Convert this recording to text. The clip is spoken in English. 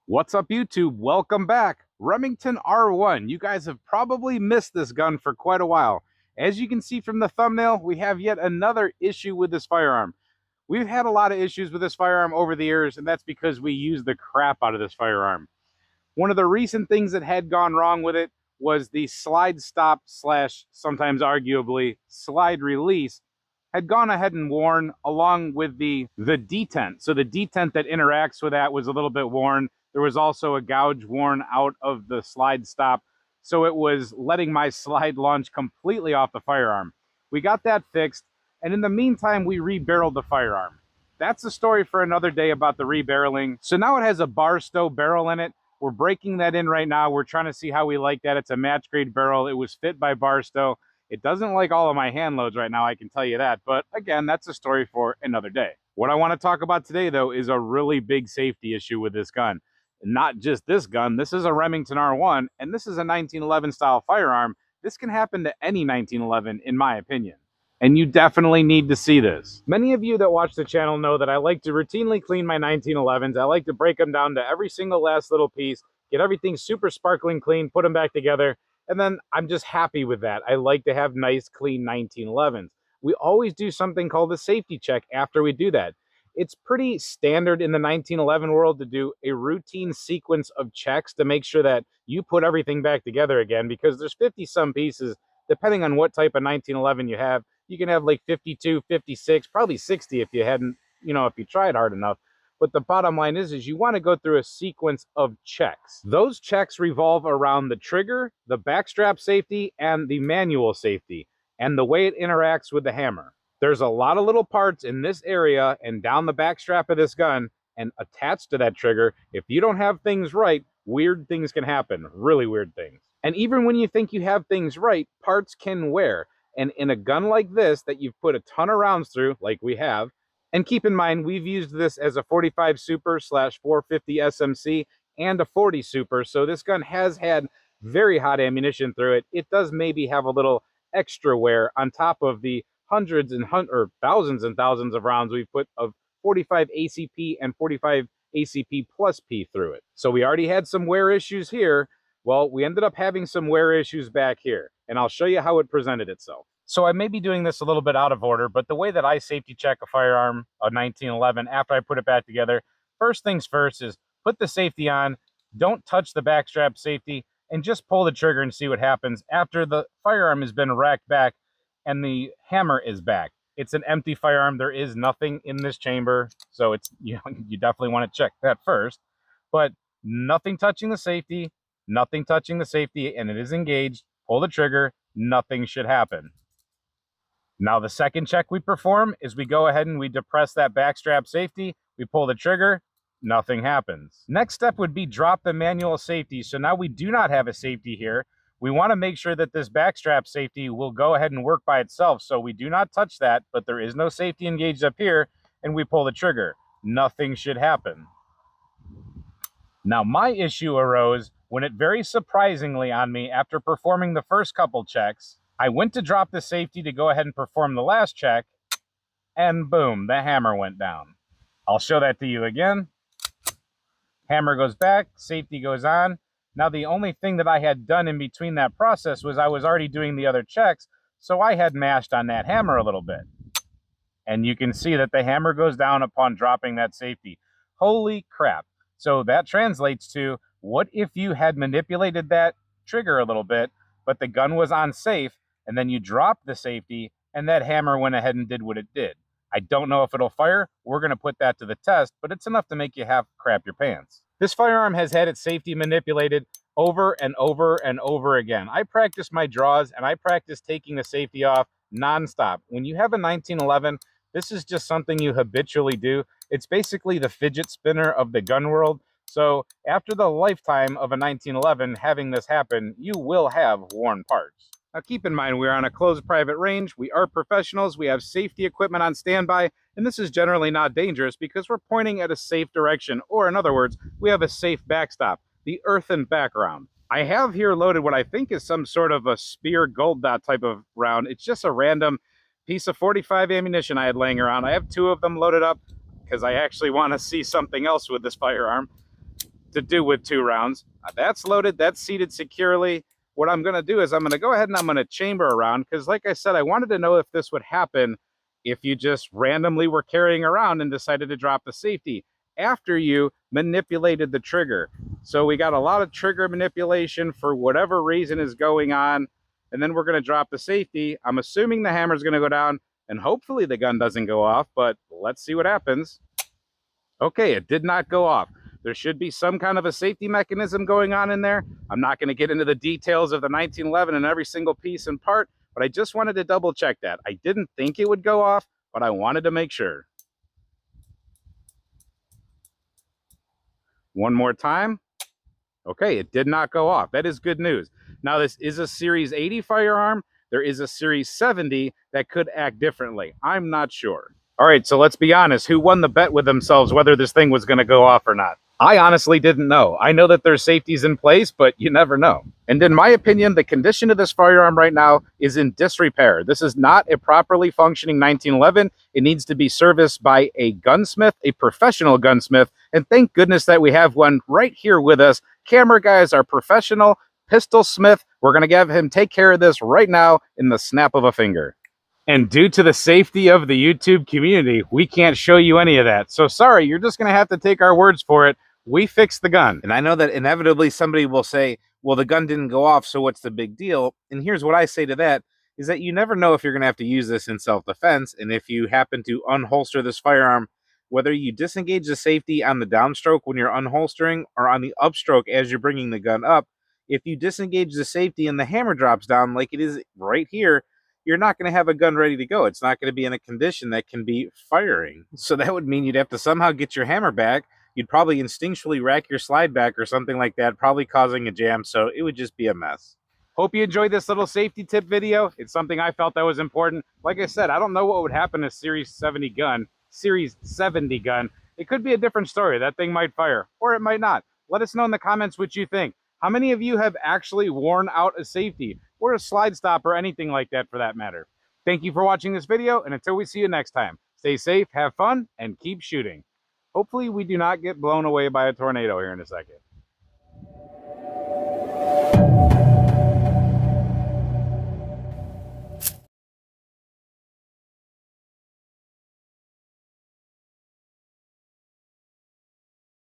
What's up, YouTube? Welcome back. Remington R1. You guys have probably missed this gun for quite a while. As you can see from the thumbnail, we have yet another issue with this firearm. We've had a lot of issues with this firearm over the years, and that's because we use the crap out of this firearm. One of the recent things that had gone wrong with it was the slide stop slash, sometimes arguably, slide release had gone ahead and worn along with the detent. So the detent that interacts with that was a little bit worn. There was also a gouge worn out of the slide stop. So it was letting my slide launch completely off the firearm. We got that fixed. And in the meantime, we rebarreled the firearm. That's a story for another day about the rebarreling. So now it has a bar stow barrel in it. We're breaking that in right now. We're trying to see how we like that. It's a match grade barrel. It was fit by Barstow. It doesn't like all of my hand loads right now, I can tell you that. But again, that's a story for another day. What I want to talk about today, though, is a really big safety issue with this gun. Not just this gun. This is a Remington R1, and this is a 1911 style firearm. This can happen to any 1911, in my opinion. And you definitely need to see this. Many of you that watch the channel know that I like to routinely clean my 1911s. I like to break them down to every single last little piece, get everything super sparkling clean, put them back together, and then I'm just happy with that. I like to have nice, clean 1911s. We always do something called a safety check after we do that. It's pretty standard in the 1911 world to do a routine sequence of checks to make sure that you put everything back together again, because there's 50-some pieces, depending on what type of 1911 you have. You can have like 52, 56, probably 60 if you hadn't, if you tried hard enough. But the bottom line is you want to go through a sequence of checks. Those checks revolve around the trigger, the backstrap safety, and the manual safety, and the way it interacts with the hammer. There's a lot of little parts in this area and down the backstrap of this gun and attached to that trigger. If you don't have things right, weird things can happen, really weird things. And even when you think you have things right, parts can wear. And in a gun like this that you've put a ton of rounds through, like we have, and keep in mind, we've used this as a 45 Super / 450 SMC and a 40 Super, so this gun has had very hot ammunition through it. It does maybe have a little extra wear on top of the hundreds and thousands and thousands of rounds we've put of 45 ACP and 45 ACP plus P through it. So we already had some wear issues here. Well, we ended up having some wear issues back here, and I'll show you how it presented itself. So I may be doing this a little bit out of order, but the way that I safety check a firearm, a 1911, after I put it back together, first things first is put the safety on, don't touch the backstrap safety, and just pull the trigger and see what happens after the firearm has been racked back and the hammer is back. It's an empty firearm. There is nothing in this chamber, so it's you definitely want to check that first. But nothing touching the safety, nothing touching the safety, and it is engaged. Pull the trigger, nothing should happen. Now the second check we perform is we go ahead and we depress that backstrap safety, we pull the trigger, nothing happens. Next step would be drop the manual safety. So now we do not have a safety here. We want to make sure that this backstrap safety will go ahead and work by itself. So we do not touch that, but there is no safety engaged up here, and we pull the trigger. Nothing should happen. Now my issue arose when it very surprisingly on me, after performing the first couple checks, I went to drop the safety to go ahead and perform the last check, and boom, the hammer went down. I'll show that to you again. Hammer goes back, safety goes on. Now the only thing that I had done in between that process was I was already doing the other checks, so I had mashed on that hammer a little bit. And you can see that the hammer goes down upon dropping that safety. Holy crap. So that translates to, what if you had manipulated that trigger a little bit, but the gun was unsafe, and then you dropped the safety, and that hammer went ahead and did what it did? I don't know if it'll fire. We're going to put that to the test, but it's enough to make you half crap your pants. This firearm has had its safety manipulated over and over and over again. I practice my draws, and I practice taking the safety off nonstop. When you have a 1911, this is just something you habitually do. It's basically the fidget spinner of the gun world. So after the lifetime of a 1911 having this happen, you will have worn parts. Now keep in mind, we're on a closed private range. We are professionals. We have safety equipment on standby, and this is generally not dangerous because we're pointing at a safe direction, or in other words, we have a safe backstop, the earthen background. I have here loaded what I think is some sort of a spear gold dot type of round. It's just a random piece of 45 ammunition I had laying around. I have 2 of them loaded up because I actually want to see something else with this firearm. to do with 2 rounds. That's loaded, that's seated securely. What I'm going to do is I'm going to go ahead and I'm going to chamber around, because like I said, I wanted to know if this would happen if you just randomly were carrying around and decided to drop the safety after you manipulated the trigger. So we got a lot of trigger manipulation for whatever reason is going on, and then we're going to drop the safety. I'm assuming the hammer's going to go down, and hopefully the gun doesn't go off, but let's see what happens. Okay, it did not go off. There should be some kind of a safety mechanism going on in there. I'm not going to get into the details of the 1911 and every single piece and part, but I just wanted to double check that. I didn't think it would go off, but I wanted to make sure. One more time. Okay, it did not go off. That is good news. Now, this is a Series 80 firearm. There is a Series 70 that could act differently. I'm not sure. All right, so let's be honest. Who won the bet with themselves whether this thing was going to go off or not? I honestly didn't know. I know that there's safeties in place, but you never know. And in my opinion, the condition of this firearm right now is in disrepair. This is not a properly functioning 1911. It needs to be serviced by a gunsmith, a professional gunsmith. And thank goodness that we have one right here with us. Camera guy is our professional pistol smith. We're going to have him take care of this right now in the snap of a finger. And due to the safety of the YouTube community, we can't show you any of that. So sorry, you're just going to have to take our words for it. We fixed the gun. And I know that inevitably somebody will say, well, the gun didn't go off, so what's the big deal? And here's what I say to that, is that you never know if you're going to have to use this in self-defense. And if you happen to unholster this firearm, whether you disengage the safety on the downstroke when you're unholstering or on the upstroke as you're bringing the gun up, if you disengage the safety and the hammer drops down like it is right here, you're not going to have a gun ready to go. It's not going to be in a condition that can be firing. So that would mean you'd have to somehow get your hammer back. You'd probably instinctually rack your slide back or something like that, probably causing a jam. So it would just be a mess. Hope you enjoyed this little safety tip video. It's something I felt that was important. Like I said, I don't know what would happen to Series 70 gun. It could be a different story. That thing might fire, or it might not. Let us know in the comments what you think. How many of you have actually worn out a safety or a slide stop or anything like that for that matter? Thank you for watching this video, and until we see you next time, stay safe, have fun, and keep shooting. Hopefully we do not get blown away by a tornado here in a second.